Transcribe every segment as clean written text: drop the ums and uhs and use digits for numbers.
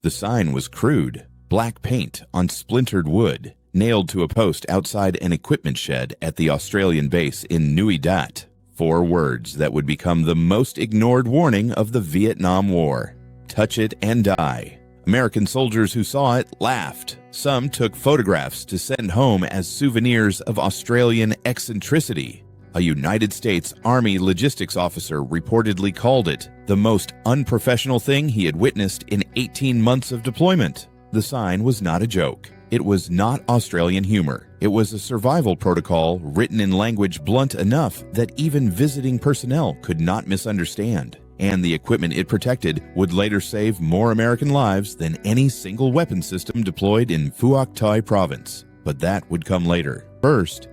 The sign was crude, black paint on splintered wood, nailed to a post outside an equipment shed at the Australian base in Nui Dat. 4 words that would become the most ignored warning of the Vietnam War. Touch it and die. American soldiers who saw it laughed. Some took photographs to send home as souvenirs of Australian eccentricity. A United States Army logistics officer reportedly called it the most unprofessional thing he had witnessed in 18 months of deployment. The sign was not a joke. It was not Australian humor. It was a survival protocol written in language blunt enough that even visiting personnel could not misunderstand. And the equipment it protected would later save more American lives than any single weapon system deployed in Phuoc Thai province. But that would come later. First,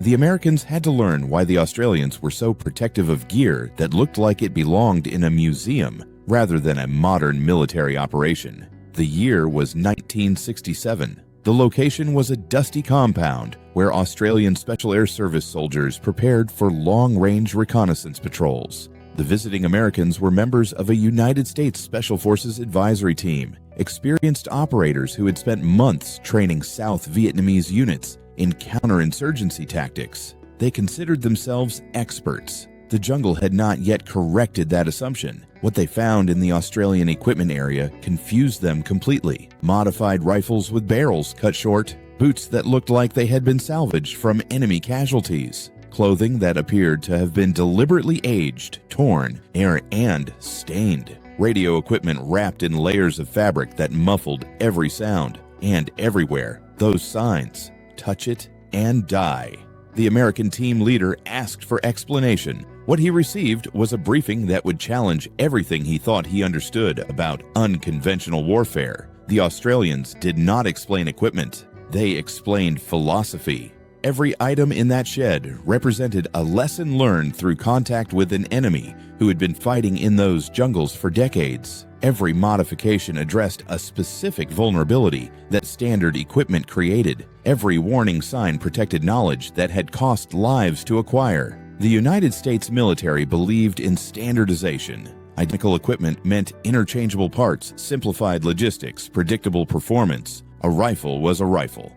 the Americans had to learn why the Australians were so protective of gear that looked like it belonged in a museum rather than a modern military operation. The year was 1967. The location was a dusty compound where Australian Special Air Service soldiers prepared for long-range reconnaissance patrols. The visiting Americans were members of a United States Special Forces advisory team, experienced operators who had spent months training South Vietnamese units in counterinsurgency tactics. They considered themselves experts. The jungle had not yet corrected that assumption. What they found in the Australian equipment area confused them completely. Modified rifles with barrels cut short, boots that looked like they had been salvaged from enemy casualties, clothing that appeared to have been deliberately aged, torn, and stained, radio equipment wrapped in layers of fabric that muffled every sound, and everywhere, those signs, touch it and die. The American team leader asked for explanation. What he received was a briefing that would challenge everything he thought he understood about unconventional warfare. The Australians did not explain equipment. They explained philosophy. Every item in that shed represented a lesson learned through contact with an enemy who had been fighting in those jungles for decades. Every modification addressed a specific vulnerability that standard equipment created. Every warning sign protected knowledge that had cost lives to acquire. The United States military believed in standardization. Identical equipment meant interchangeable parts, simplified logistics, predictable performance. A rifle was a rifle.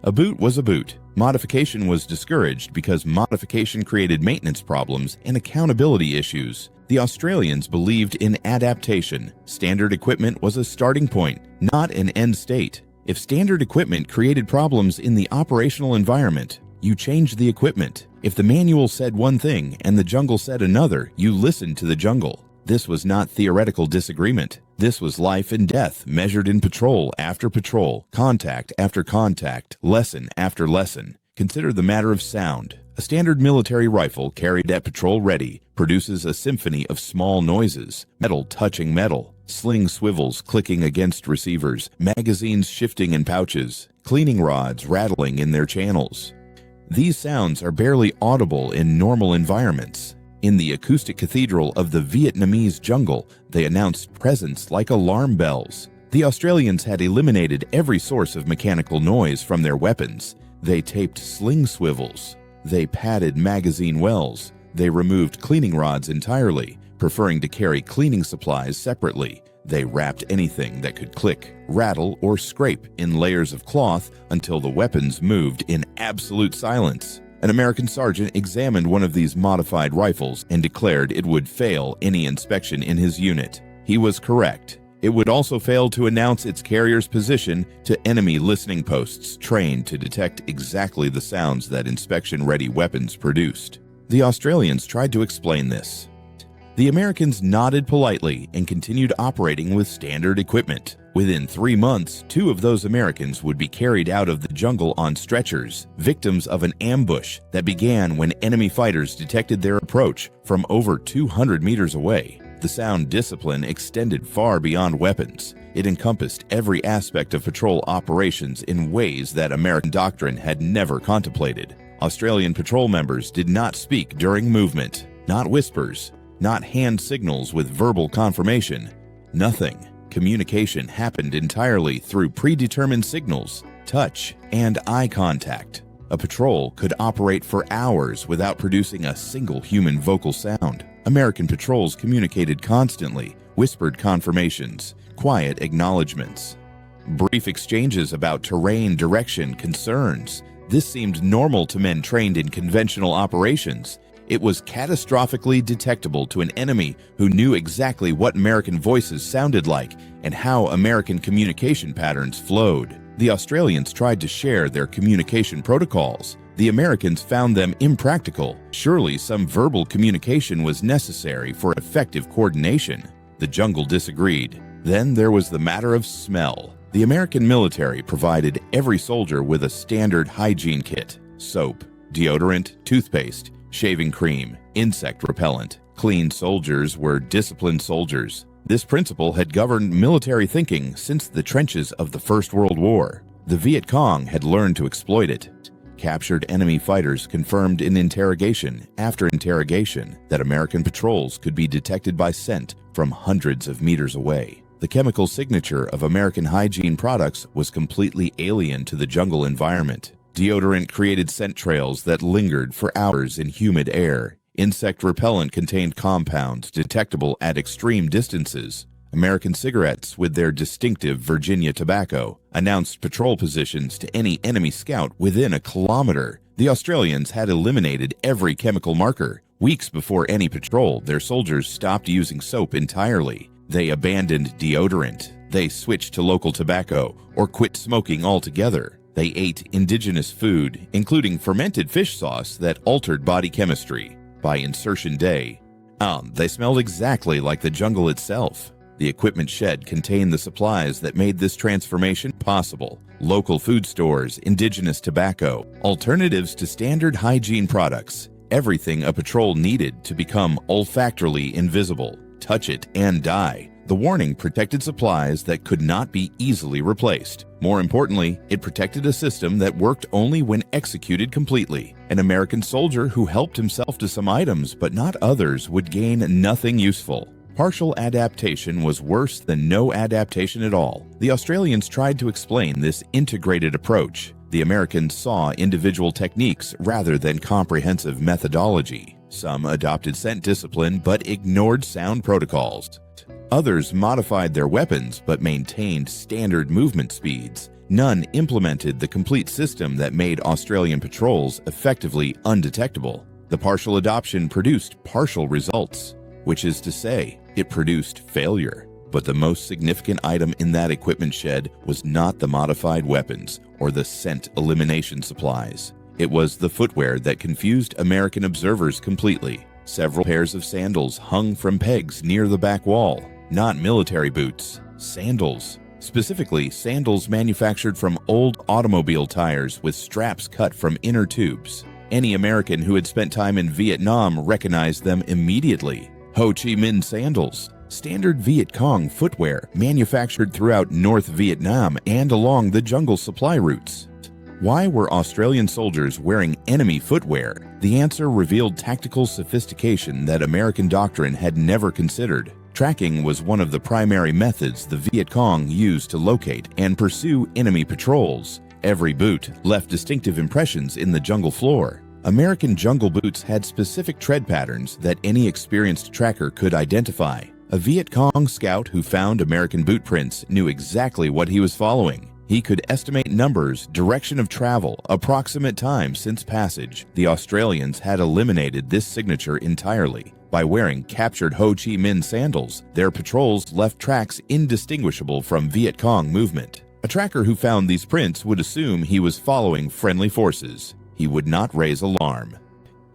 A boot was a boot. Modification was discouraged because modification created maintenance problems and accountability issues. The Australians believed in adaptation. Standard equipment was a starting point, not an end state. If standard equipment created problems in the operational environment, you changed the equipment. If the manual said one thing and the jungle said another, you listened to the jungle. This was not theoretical disagreement. This was life and death measured in patrol after patrol, contact after contact, lesson after lesson. Consider the matter of sound. A standard military rifle carried at patrol ready produces a symphony of small noises, metal touching metal, sling swivels clicking against receivers, magazines shifting in pouches, cleaning rods rattling in their channels. These sounds are barely audible in normal environments. In the acoustic cathedral of the Vietnamese jungle, they announced presence like alarm bells. The Australians had eliminated every source of mechanical noise from their weapons. They taped sling swivels. They padded magazine wells. They removed cleaning rods entirely, preferring to carry cleaning supplies separately. They wrapped anything that could click, rattle, or scrape in layers of cloth until the weapons moved in absolute silence. An American sergeant examined one of these modified rifles and declared it would fail any inspection in his unit. He was correct. It would also fail to announce its carrier's position to enemy listening posts trained to detect exactly the sounds that inspection-ready weapons produced. The Australians tried to explain this. The Americans nodded politely and continued operating with standard equipment. Within 3 months, 2 of those Americans would be carried out of the jungle on stretchers, victims of an ambush that began when enemy fighters detected their approach from over 200 meters away. The sound discipline extended far beyond weapons. It encompassed every aspect of patrol operations in ways that American doctrine had never contemplated. Australian patrol members did not speak during movement, not whispers, not hand signals with verbal confirmation. Nothing. Communication happened entirely through predetermined signals, touch, and eye contact. A patrol could operate for hours without producing a single human vocal sound. American patrols communicated constantly, whispered confirmations, quiet acknowledgments. Brief exchanges about terrain, direction, concerns. This seemed normal to men trained in conventional operations. It was catastrophically detectable to an enemy who knew exactly what American voices sounded like and how American communication patterns flowed. The Australians tried to share their communication protocols. The Americans found them impractical. Surely some verbal communication was necessary for effective coordination. The jungle disagreed. Then there was the matter of smell. The American military provided every soldier with a standard hygiene kit: soap, deodorant, toothpaste, shaving cream, insect repellent. Clean soldiers were disciplined soldiers. This principle had governed military thinking since the trenches of the First World War. The Viet Cong had learned to exploit it. Captured enemy fighters confirmed in interrogation after interrogation that American patrols could be detected by scent from hundreds of meters away. The chemical signature of American hygiene products was completely alien to the jungle environment. Deodorant created scent trails that lingered for hours in humid air. Insect repellent contained compounds detectable at extreme distances. American cigarettes, with their distinctive Virginia tobacco, announced patrol positions to any enemy scout within a kilometer. The Australians had eliminated every chemical marker. Weeks before any patrol, their soldiers stopped using soap entirely. They abandoned deodorant. They switched to local tobacco or quit smoking altogether. They ate indigenous food, including fermented fish sauce that altered body chemistry. By insertion day, they smelled exactly like the jungle itself. The equipment shed contained the supplies that made this transformation possible: local food stores, indigenous tobacco, alternatives to standard hygiene products, everything a patrol needed to become olfactorily invisible. Touch it and die. The warning protected supplies that could not be easily replaced. More importantly, it protected a system that worked only when executed completely. An American soldier who helped himself to some items but not others would gain nothing useful. Partial adaptation was worse than no adaptation at all. The Australians tried to explain this integrated approach. The Americans saw individual techniques rather than comprehensive methodology. Some adopted scent discipline but ignored sound protocols. Others modified their weapons but maintained standard movement speeds. None implemented the complete system that made Australian patrols effectively undetectable. The partial adoption produced partial results, which is to say, it produced failure. But the most significant item in that equipment shed was not the modified weapons or the scent elimination supplies. It was the footwear that confused American observers completely. Several pairs of sandals hung from pegs near the back wall. Not military boots, sandals. Specifically, sandals manufactured from old automobile tires with straps cut from inner tubes. Any American who had spent time in Vietnam recognized them immediately. Ho Chi Minh sandals. Standard Viet Cong footwear manufactured throughout North Vietnam and along the jungle supply routes. Why were Australian soldiers wearing enemy footwear? The answer revealed tactical sophistication that American doctrine had never considered. Tracking was one of the primary methods the Viet Cong used to locate and pursue enemy patrols. Every boot left distinctive impressions in the jungle floor. American jungle boots had specific tread patterns that any experienced tracker could identify. A Viet Cong scout who found American boot prints knew exactly what he was following. He could estimate numbers, direction of travel, approximate time since passage. The Australians had eliminated this signature entirely. By wearing captured Ho Chi Minh sandals, their patrols left tracks indistinguishable from Viet Cong movement. A tracker who found these prints would assume he was following friendly forces. He would not raise alarm.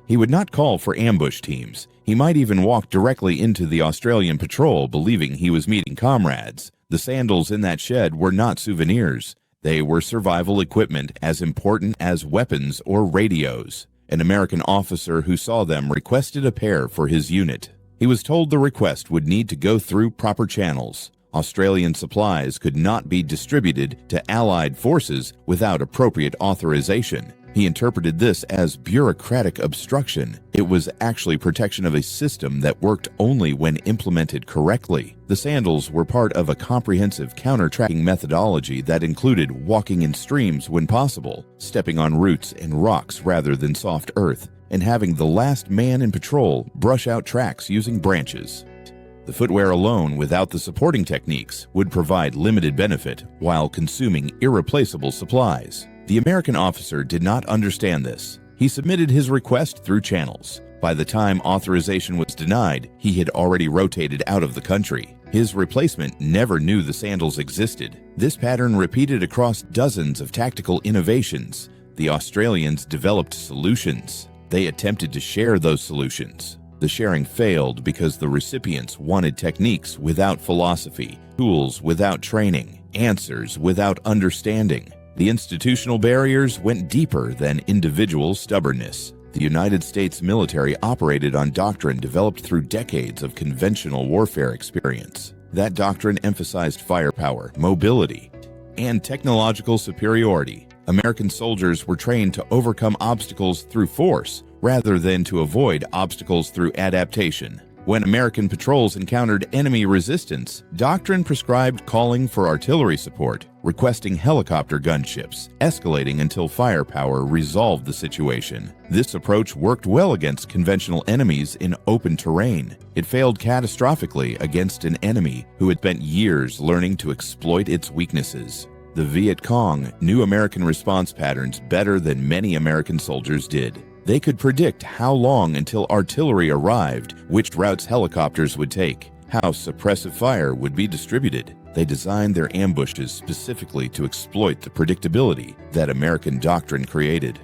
He would not call for ambush teams. He might even walk directly into the Australian patrol believing he was meeting comrades. The sandals in that shed were not souvenirs. They were survival equipment as important as weapons or radios. An American officer who saw them requested a pair for his unit. He was told the request would need to go through proper channels. Australian supplies could not be distributed to Allied forces without appropriate authorization. He interpreted this as bureaucratic obstruction. It was actually protection of a system that worked only when implemented correctly. The sandals were part of a comprehensive counter-tracking methodology that included walking in streams when possible, stepping on roots and rocks rather than soft earth, and having the last man in patrol brush out tracks using branches. The footwear alone, without the supporting techniques, would provide limited benefit while consuming irreplaceable supplies. The American officer did not understand this. He submitted his request through channels. By the time authorization was denied, he had already rotated out of the country. His replacement never knew the sandals existed. This pattern repeated across dozens of tactical innovations. The Australians developed solutions. They attempted to share those solutions. The sharing failed because the recipients wanted techniques without philosophy, tools without training, answers without understanding. The institutional barriers went deeper than individual stubbornness. The United States military operated on doctrine developed through decades of conventional warfare experience. That doctrine emphasized firepower, mobility, and technological superiority. American soldiers were trained to overcome obstacles through force rather than to avoid obstacles through adaptation. When American patrols encountered enemy resistance, doctrine prescribed calling for artillery support, requesting helicopter gunships, escalating until firepower resolved the situation. This approach worked well against conventional enemies in open terrain. It failed catastrophically against an enemy who had spent years learning to exploit its weaknesses. The Viet Cong knew American response patterns better than many American soldiers did. They could predict how long until artillery arrived, which routes helicopters would take, how suppressive fire would be distributed. They designed their ambushes specifically to exploit the predictability that American doctrine created.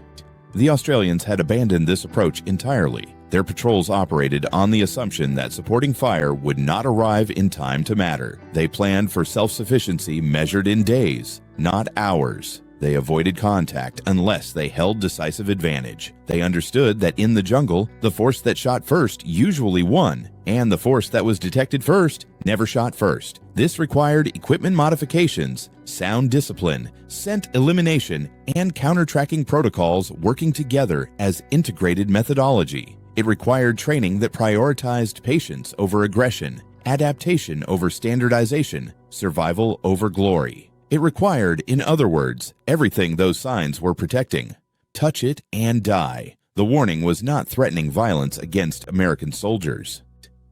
The Australians had abandoned this approach entirely. Their patrols operated on the assumption that supporting fire would not arrive in time to matter. They planned for self-sufficiency measured in days, not hours. They avoided contact unless they held decisive advantage. They understood that in the jungle, the force that shot first usually won, and the force that was detected first never shot first. This required equipment modifications, sound discipline, scent elimination, and counter-tracking protocols working together as integrated methodology. It required training that prioritized patience over aggression, adaptation over standardization, survival over glory. It required, in other words, everything those signs were protecting. Touch it and die. The warning was not threatening violence against American soldiers.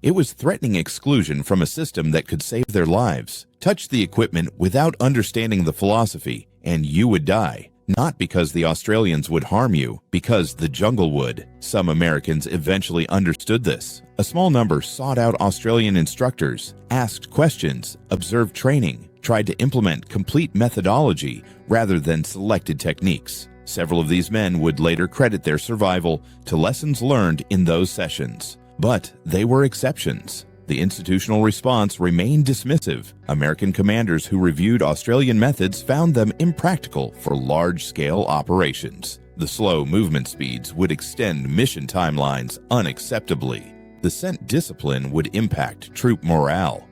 It was threatening exclusion from a system that could save their lives. Touch the equipment without understanding the philosophy, and you would die. Not because the Australians would harm you, because the jungle would. Some Americans eventually understood this. A small number sought out Australian instructors, asked questions, observed training, tried to implement complete methodology rather than selected techniques. Several of these men would later credit their survival to lessons learned in those sessions. But they were exceptions. The institutional response remained dismissive. American commanders who reviewed Australian methods found them impractical for large-scale operations. The slow movement speeds would extend mission timelines unacceptably. The scent discipline would impact troop morale.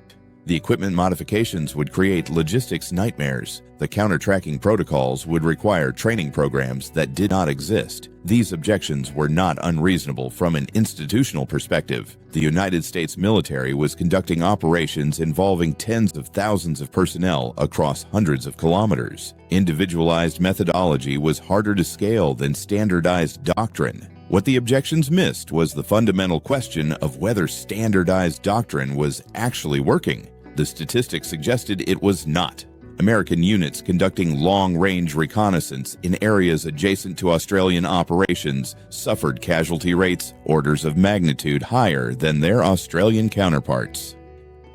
The equipment modifications would create logistics nightmares. The counter-tracking protocols would require training programs that did not exist. These objections were not unreasonable from an institutional perspective. The United States military was conducting operations involving tens of thousands of personnel across hundreds of kilometers. Individualized methodology was harder to scale than standardized doctrine. What the objections missed was the fundamental question of whether standardized doctrine was actually working. The statistics suggested it was not. American units conducting long-range reconnaissance in areas adjacent to Australian operations suffered casualty rates orders of magnitude higher than their Australian counterparts.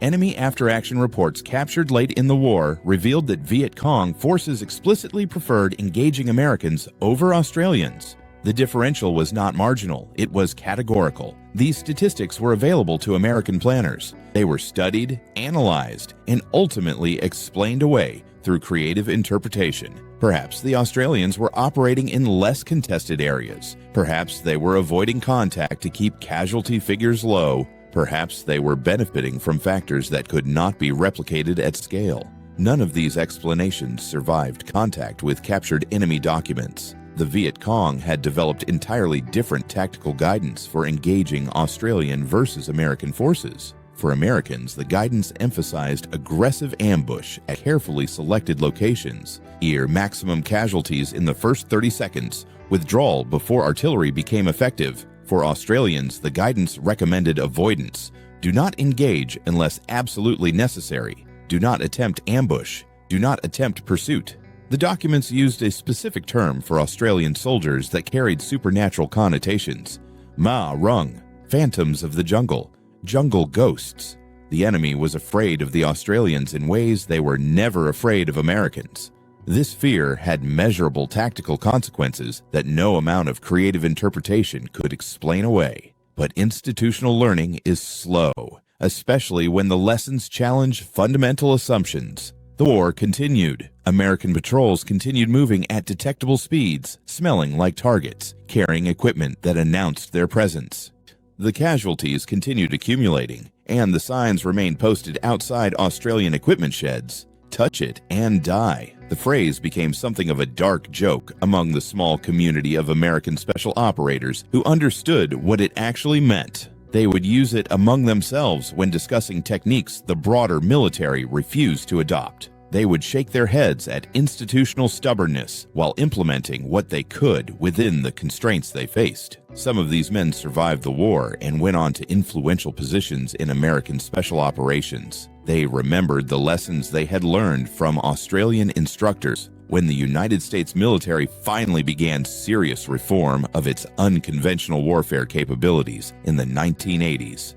Enemy after-action reports captured late in the war revealed that Viet Cong forces explicitly preferred engaging Americans over Australians. The differential was not marginal, it was categorical. These statistics were available to American planners. They were studied, analyzed, and ultimately explained away through creative interpretation. Perhaps the Australians were operating in less contested areas. Perhaps they were avoiding contact to keep casualty figures low. Perhaps they were benefiting from factors that could not be replicated at scale. None of these explanations survived contact with captured enemy documents. The Viet Cong had developed entirely different tactical guidance for engaging Australian versus American forces. For Americans, the guidance emphasized aggressive ambush at carefully selected locations, maximum casualties in the first 30 seconds, withdrawal before artillery became effective. For Australians, the guidance recommended avoidance. Do not engage unless absolutely necessary. Do not attempt ambush. Do not attempt pursuit. The documents used a specific term for Australian soldiers that carried supernatural connotations. Rung, phantoms of the jungle, jungle ghosts. The enemy was afraid of the Australians in ways they were never afraid of Americans. This fear had measurable tactical consequences that no amount of creative interpretation could explain away. But institutional learning is slow, especially when the lessons challenge fundamental assumptions. The war continued. American patrols continued moving at detectable speeds, smelling like targets, carrying equipment that announced their presence. The casualties continued accumulating, and the signs remained posted outside Australian equipment sheds. Touch it and die. The phrase became something of a dark joke among the small community of American special operators who understood what it actually meant. They would use it among themselves when discussing techniques the broader military refused to adopt. They would shake their heads at institutional stubbornness while implementing what they could within the constraints they faced. Some of these men survived the war and went on to influential positions in American special operations. They remembered the lessons they had learned from Australian instructors when the United States military finally began serious reform of its unconventional warfare capabilities in the 1980s.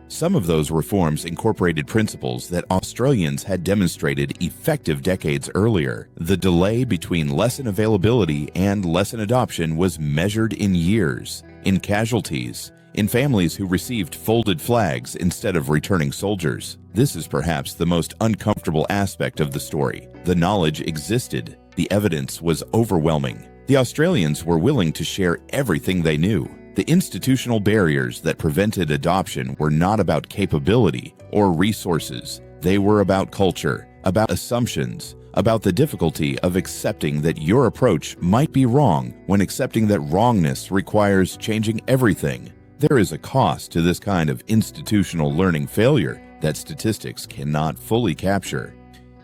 Some of those reforms incorporated principles that Australians had demonstrated effective decades earlier. The delay between lesson availability and lesson adoption was measured in years, in casualties, in families who received folded flags instead of returning soldiers. This is perhaps the most uncomfortable aspect of the story. The knowledge existed. The evidence was overwhelming. The Australians were willing to share everything they knew. The institutional barriers that prevented adoption were not about capability or resources. They were about culture, about assumptions, about the difficulty of accepting that your approach might be wrong when accepting that wrongness requires changing everything. There is a cost to this kind of institutional learning failure that statistics cannot fully capture.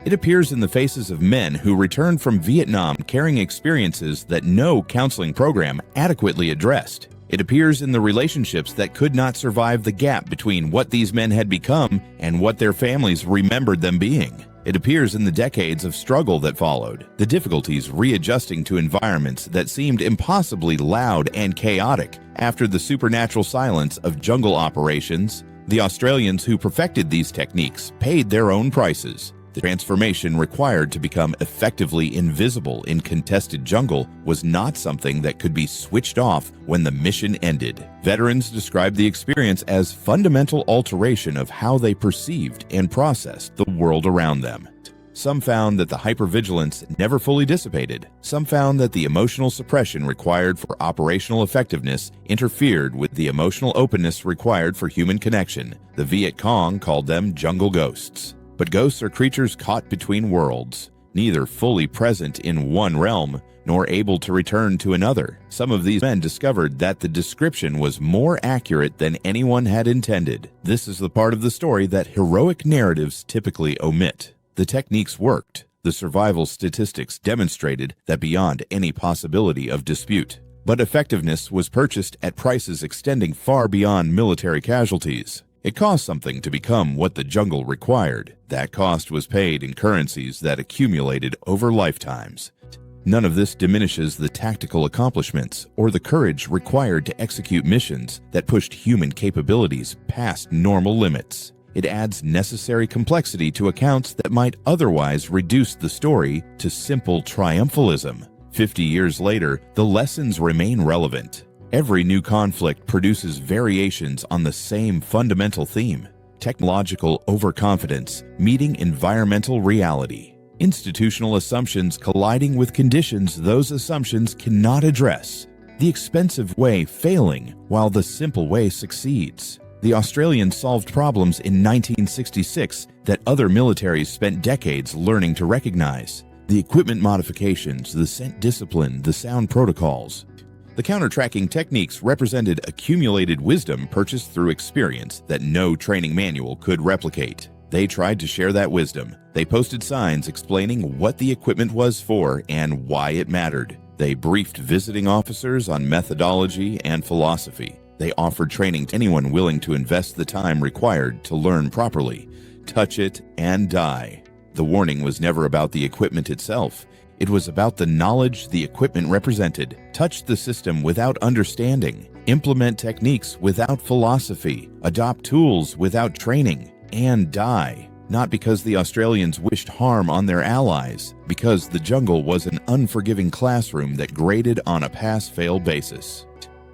It appears in the faces of men who returned from Vietnam carrying experiences that no counseling program adequately addressed. It appears in the relationships that could not survive the gap between what these men had become and what their families remembered them being. It appears in the decades of struggle that followed, the difficulties readjusting to environments that seemed impossibly loud and chaotic after the supernatural silence of jungle operations. The Australians who perfected these techniques paid their own prices. The transformation required to become effectively invisible in contested jungle was not something that could be switched off when the mission ended. Veterans described the experience as fundamental alteration of how they perceived and processed the world around them. Some found that the hypervigilance never fully dissipated. Some found that the emotional suppression required for operational effectiveness interfered with the emotional openness required for human connection. The Viet Cong called them jungle ghosts. But ghosts are creatures caught between worlds, neither fully present in one realm nor able to return to another. Some of these men discovered that the description was more accurate than anyone had intended. This is the part of the story that heroic narratives typically omit. The techniques worked. The survival statistics demonstrated that beyond any possibility of dispute. But effectiveness was purchased at prices extending far beyond military casualties. It cost something to become what the jungle required. That cost was paid in currencies that accumulated over lifetimes. None of this diminishes the tactical accomplishments or the courage required to execute missions that pushed human capabilities past normal limits. It adds necessary complexity to accounts that might otherwise reduce the story to simple triumphalism. 50 years later, the lessons remain relevant. Every new conflict produces variations on the same fundamental theme: technological overconfidence meeting environmental reality. Institutional assumptions colliding with conditions those assumptions cannot address. The expensive way failing while the simple way succeeds. The Australians solved problems in 1966 that other militaries spent decades learning to recognize. The equipment modifications, the scent discipline, the sound protocols. The counter-tracking techniques represented accumulated wisdom purchased through experience that no training manual could replicate. They tried to share that wisdom. They posted signs explaining what the equipment was for and why it mattered. They briefed visiting officers on methodology and philosophy. They offered training to anyone willing to invest the time required to learn properly. Touch it and die. The warning was never about the equipment itself. It was about the knowledge the equipment represented. Touch the system without understanding. Implement techniques without philosophy. Adopt tools without training. And die. Not because the Australians wished harm on their allies, because the jungle was an unforgiving classroom that graded on a pass-fail basis.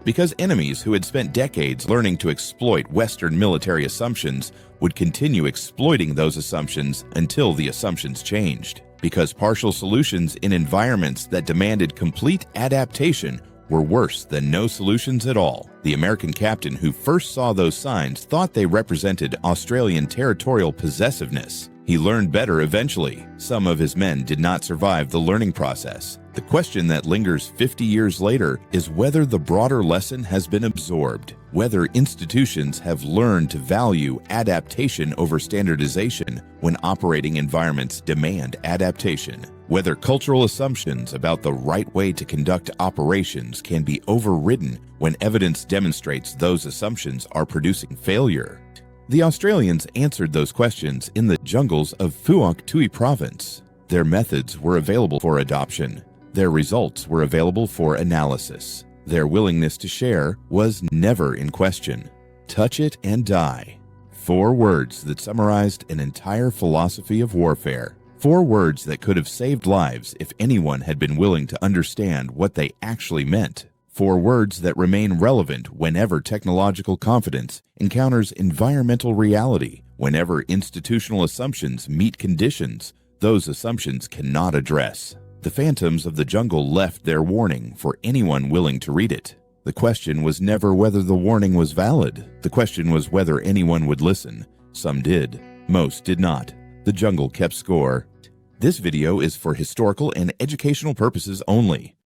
Because enemies who had spent decades learning to exploit Western military assumptions would continue exploiting those assumptions until the assumptions changed. Because partial solutions in environments that demanded complete adaptation were worse than no solutions at all. The American captain who first saw those signs thought they represented Australian territorial possessiveness. He learned better eventually. Some of his men did not survive the learning process. The question that lingers 50 years later is whether the broader lesson has been absorbed, whether institutions have learned to value adaptation over standardization when operating environments demand adaptation, whether cultural assumptions about the right way to conduct operations can be overridden when evidence demonstrates those assumptions are producing failure. The Australians answered those questions in the jungles of Phuoc Tuy province. Their methods were available for adoption. Their results were available for analysis. Their willingness to share was never in question. Touch it and die. 4 words that summarized an entire philosophy of warfare. 4 words that could have saved lives if anyone had been willing to understand what they actually meant. 4 words that remain relevant whenever technological confidence encounters environmental reality, whenever institutional assumptions meet conditions those assumptions cannot address. The phantoms of the jungle left their warning for anyone willing to read it. The question was never whether the warning was valid. The question was whether anyone would listen. Some did. Most did not. The jungle kept score. This video is for historical and educational purposes only.